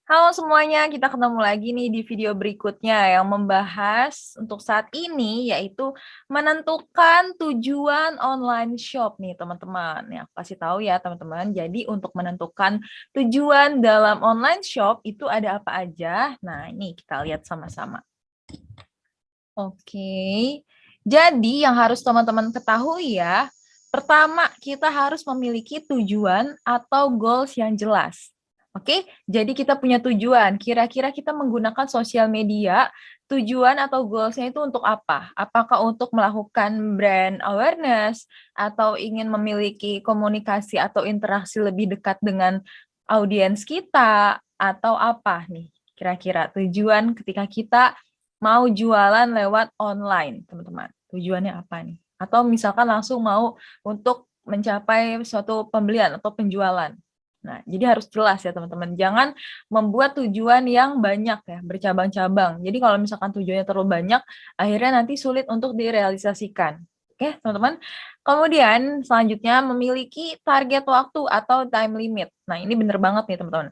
Halo semuanya, kita ketemu lagi nih di video berikutnya yang membahas untuk saat ini yaitu menentukan tujuan online shop nih teman-teman. Ya, aku kasih tahu ya teman-teman. Jadi untuk menentukan tujuan dalam online shop itu ada apa aja? Nah, ini kita lihat sama-sama. Oke. Jadi yang harus teman-teman ketahui ya, pertama kita harus memiliki tujuan atau goals yang jelas. Oke, jadi kita punya tujuan. Kira-kira kita menggunakan sosial media, tujuan atau goals-nya itu untuk apa? Apakah untuk melakukan brand awareness atau ingin memiliki komunikasi atau interaksi lebih dekat dengan audiens kita atau apa nih? Kira-kira tujuan ketika kita mau jualan lewat online, teman-teman. Tujuannya apa nih? Atau misalkan langsung mau untuk mencapai suatu pembelian atau penjualan. Nah, jadi harus jelas ya teman-teman. Jangan membuat tujuan yang banyak ya, bercabang-cabang. Jadi kalau misalkan tujuannya terlalu banyak, akhirnya nanti sulit untuk direalisasikan. Oke, teman-teman. Kemudian selanjutnya memiliki target waktu atau time limit. Nah, ini benar banget nih teman-teman.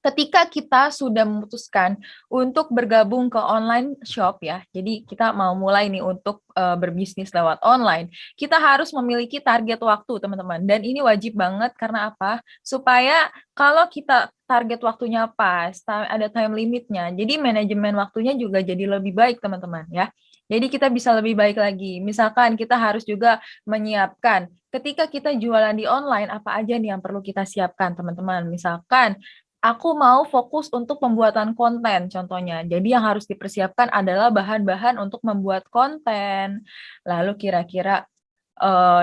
Ketika kita sudah memutuskan untuk bergabung ke online shop ya, jadi kita mau mulai nih untuk berbisnis lewat online, kita harus memiliki target waktu teman-teman. Dan ini wajib banget karena apa? Supaya kalau kita target waktunya pas, ada time limitnya, jadi manajemen waktunya juga jadi lebih baik teman-teman ya. Jadi kita bisa lebih baik lagi. Misalkan kita harus juga menyiapkan ketika kita jualan di online, apa aja nih yang perlu kita siapkan teman-teman. Misalkan aku mau fokus untuk pembuatan konten contohnya. Jadi yang harus dipersiapkan adalah bahan-bahan untuk membuat konten. Lalu kira-kira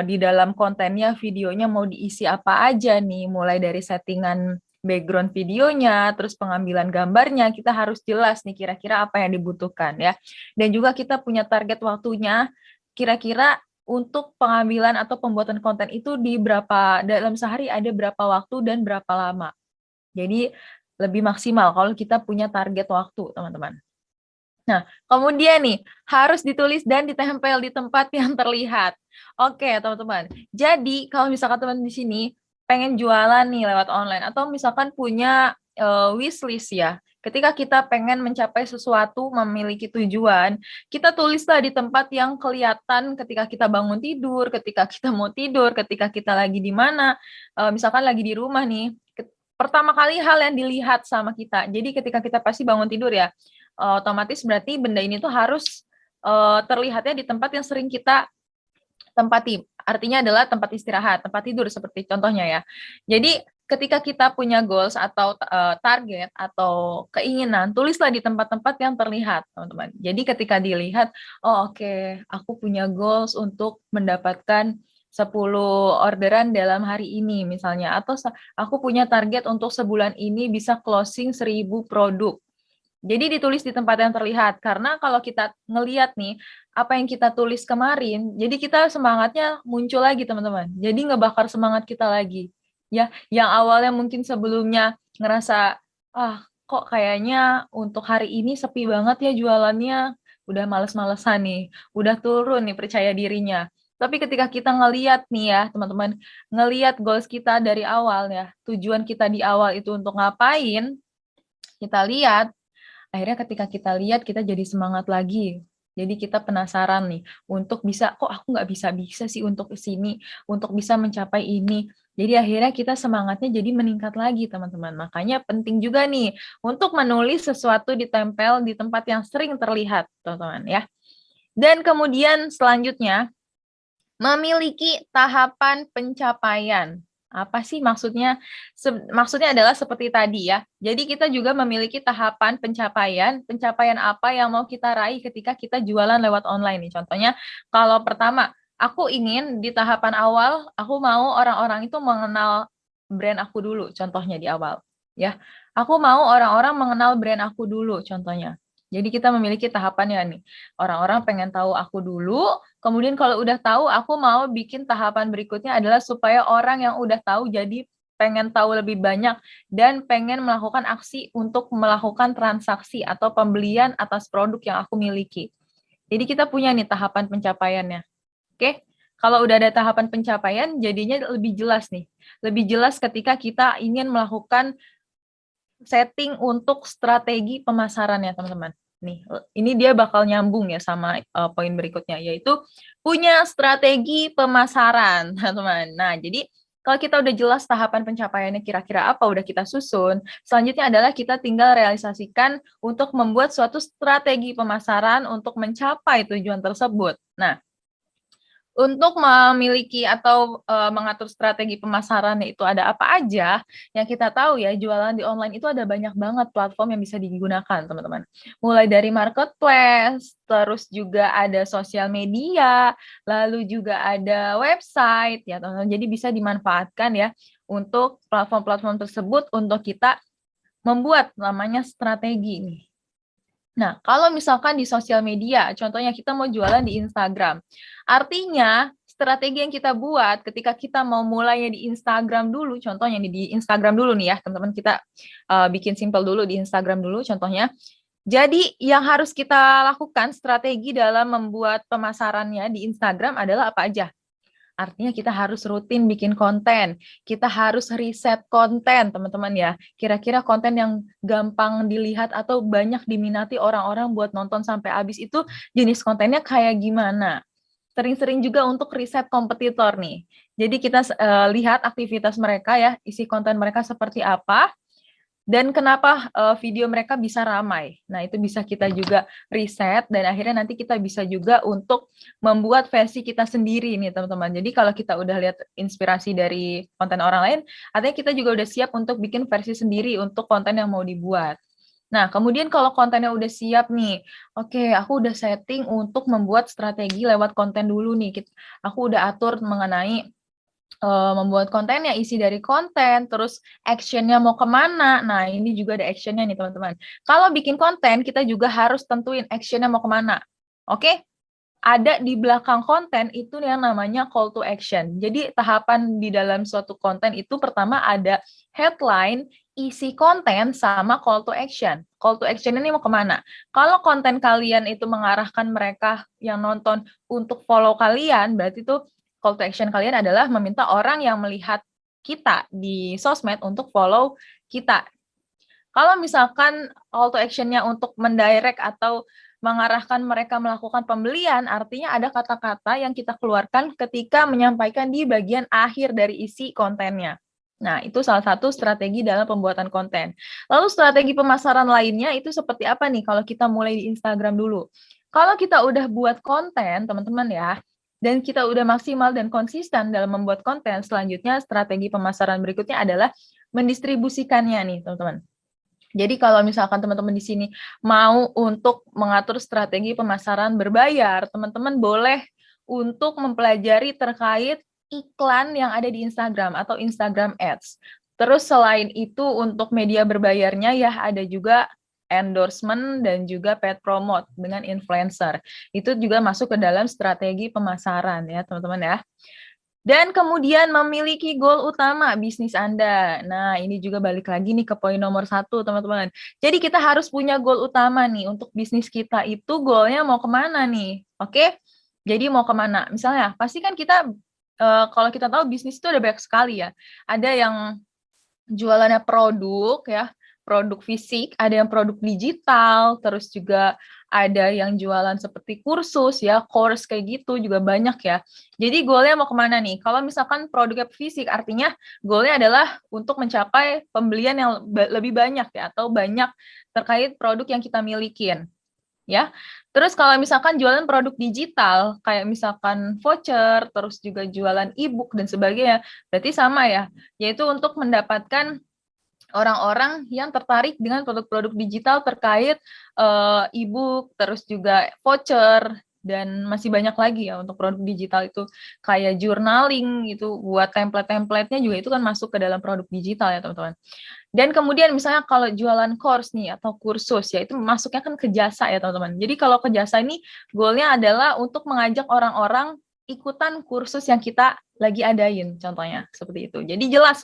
di dalam kontennya, videonya mau diisi apa aja nih, mulai dari settingan background videonya, terus pengambilan gambarnya, kita harus jelas nih kira-kira apa yang dibutuhkan ya. Dan juga kita punya target waktunya, kira-kira untuk pengambilan atau pembuatan konten itu di berapa, dalam sehari ada berapa waktu dan berapa lama. Jadi lebih maksimal kalau kita punya target waktu, teman-teman. Nah, kemudian nih, harus ditulis dan ditempel di tempat yang terlihat. Oke, teman-teman. Jadi, kalau misalkan teman di sini pengen jualan nih lewat online, atau misalkan punya wishlist ya, ketika kita pengen mencapai sesuatu, memiliki tujuan, kita tulislah di tempat yang kelihatan ketika kita bangun tidur, ketika kita mau tidur, ketika kita lagi di mana, misalkan lagi di rumah nih, pertama kali hal yang dilihat sama kita. Jadi ketika kita pasti bangun tidur ya, otomatis berarti benda ini tuh harus terlihatnya di tempat yang sering kita tempati. Artinya adalah tempat istirahat, tempat tidur seperti contohnya ya. Jadi ketika kita punya goals atau target atau keinginan, tulislah di tempat-tempat yang terlihat, teman-teman. Jadi ketika dilihat, oh oke, aku punya goals untuk mendapatkan 10 orderan dalam hari ini misalnya, atau aku punya target untuk sebulan ini bisa closing 1000 produk. Jadi ditulis di tempat yang terlihat, karena kalau kita ngeliat nih, apa yang kita tulis kemarin, jadi kita semangatnya muncul lagi teman-teman. Jadi ngebakar semangat kita lagi. Ya, yang awalnya mungkin sebelumnya ngerasa, ah kok kayaknya untuk hari ini sepi banget ya jualannya, udah males-malesan nih, udah turun nih percaya dirinya. Tapi ketika kita ngeliat nih ya teman-teman, ngeliat goals kita dari awal ya, tujuan kita di awal itu untuk ngapain, kita lihat, akhirnya ketika kita lihat, kita jadi semangat lagi. Jadi kita penasaran nih, untuk bisa, kok aku nggak bisa-bisa sih untuk ke sini, untuk bisa mencapai ini. Jadi akhirnya kita semangatnya jadi meningkat lagi, teman-teman. Makanya penting juga nih, untuk menulis sesuatu ditempel di tempat yang sering terlihat, teman-teman ya. Dan kemudian selanjutnya, memiliki tahapan pencapaian. Apa sih maksudnya? Maksudnya adalah seperti tadi ya. Jadi kita juga memiliki tahapan pencapaian, pencapaian apa yang mau kita raih ketika kita jualan lewat online nih. Contohnya, kalau pertama, aku ingin di tahapan awal, aku mau orang-orang itu mengenal brand aku dulu, contohnya di awal. Ya, aku mau orang-orang mengenal brand aku dulu, contohnya. Jadi kita memiliki tahapannya nih. Orang-orang pengen tahu aku dulu, kemudian kalau udah tahu, aku mau bikin tahapan berikutnya adalah supaya orang yang udah tahu jadi pengen tahu lebih banyak dan pengen melakukan aksi untuk melakukan transaksi atau pembelian atas produk yang aku miliki. Jadi kita punya nih tahapan pencapaiannya. Oke? Kalau udah ada tahapan pencapaian, jadinya lebih jelas nih. Lebih jelas ketika kita ingin melakukan setting untuk strategi pemasaran ya teman-teman. Nih, ini dia bakal nyambung ya sama poin berikutnya, yaitu punya strategi pemasaran, teman-teman. Nah, jadi kalau kita udah jelas tahapan pencapaiannya kira-kira apa, udah kita susun, selanjutnya adalah kita tinggal realisasikan untuk membuat suatu strategi pemasaran untuk mencapai tujuan tersebut. Nah, untuk memiliki atau mengatur strategi pemasarannya itu ada apa aja, yang kita tahu ya, jualan di online itu ada banyak banget platform yang bisa digunakan, teman-teman. Mulai dari marketplace, terus juga ada sosial media, lalu juga ada website, ya teman-teman. Jadi bisa dimanfaatkan ya untuk platform-platform tersebut untuk kita membuat namanya strategi nih. Nah, kalau misalkan di sosial media, contohnya kita mau jualan di Instagram. Artinya, strategi yang kita buat ketika kita mau mulainya di Instagram dulu, contohnya nih di Instagram dulu nih ya, teman-teman kita bikin simple dulu di Instagram dulu contohnya. Jadi, yang harus kita lakukan strategi dalam membuat pemasarannya di Instagram adalah apa aja? Artinya kita harus rutin bikin konten, kita harus riset konten, teman-teman ya. Kira-kira konten yang gampang dilihat atau banyak diminati orang-orang buat nonton sampai habis itu jenis kontennya kayak gimana. Sering-sering juga untuk riset kompetitor nih. Jadi kita lihat aktivitas mereka ya, isi konten mereka seperti apa, dan kenapa video mereka bisa ramai. Nah, itu bisa kita juga riset dan akhirnya nanti kita bisa juga untuk membuat versi kita sendiri nih, teman-teman. Jadi kalau kita udah lihat inspirasi dari konten orang lain, artinya kita juga udah siap untuk bikin versi sendiri untuk konten yang mau dibuat. Nah, kemudian kalau kontennya udah siap nih, oke, aku udah setting untuk membuat strategi lewat konten dulu nih. Aku udah atur mengenai membuat kontennya, isi dari konten, terus action-nya mau kemana. Nah, ini juga ada action-nya nih, teman-teman. Kalau bikin konten, kita juga harus tentuin action-nya mau kemana. Oke? Ada di belakang konten itu yang namanya call to action. Jadi, tahapan di dalam suatu konten itu pertama ada headline, isi konten, sama call to action. Call to action ini mau kemana? Kalau konten kalian itu mengarahkan mereka yang nonton untuk follow kalian, berarti itu call to action kalian adalah meminta orang yang melihat kita di sosmed untuk follow kita. Kalau misalkan call to action-nya untuk mendirect atau mengarahkan mereka melakukan pembelian, artinya ada kata-kata yang kita keluarkan ketika menyampaikan di bagian akhir dari isi kontennya. Nah, itu salah satu strategi dalam pembuatan konten. Lalu strategi pemasaran lainnya itu seperti apa nih kalau kita mulai di Instagram dulu? Kalau kita udah buat konten, teman-teman ya, dan kita udah maksimal dan konsisten dalam membuat konten, selanjutnya strategi pemasaran berikutnya adalah mendistribusikannya nih, teman-teman. Jadi kalau misalkan teman-teman di sini mau untuk mengatur strategi pemasaran berbayar, teman-teman boleh untuk mempelajari terkait iklan yang ada di Instagram atau Instagram Ads. Terus selain itu untuk media berbayarnya ya ada juga endorsement dan juga paid promote dengan influencer. Itu juga masuk ke dalam strategi pemasaran ya, teman-teman ya. Dan kemudian memiliki goal utama bisnis Anda. Nah, ini juga balik lagi nih ke poin nomor 1, teman-teman. Jadi kita harus punya goal utama nih untuk bisnis kita itu goalnya mau kemana nih, oke? Jadi mau kemana? Misalnya, pasti kan kita kalau kita tahu bisnis itu ada banyak sekali ya. Ada yang jualannya produk ya, produk fisik, ada yang produk digital, terus juga ada yang jualan seperti kursus ya, course kayak gitu juga banyak ya. Jadi goalnya mau kemana nih? Kalau misalkan produknya fisik, artinya goalnya adalah untuk mencapai pembelian yang lebih banyak ya, atau banyak terkait produk yang kita milikin. Ya, terus kalau misalkan jualan produk digital, kayak misalkan voucher, terus juga jualan e-book dan sebagainya, berarti sama ya, yaitu untuk mendapatkan orang-orang yang tertarik dengan produk-produk digital terkait e-book, terus juga voucher, dan masih banyak lagi ya untuk produk digital itu kayak journaling gitu, buat template-templatenya juga itu kan masuk ke dalam produk digital ya teman-teman. Dan kemudian misalnya kalau jualan course nih atau kursus ya itu masuknya kan ke jasa ya teman-teman. Jadi kalau ke jasa ini goalnya adalah untuk mengajak orang-orang ikutan kursus yang kita lagi adain contohnya seperti itu. Jadi jelas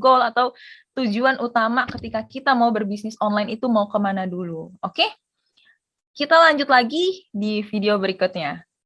goal atau tujuan utama ketika kita mau berbisnis online itu mau kemana dulu. Oke? Kita lanjut lagi di video berikutnya.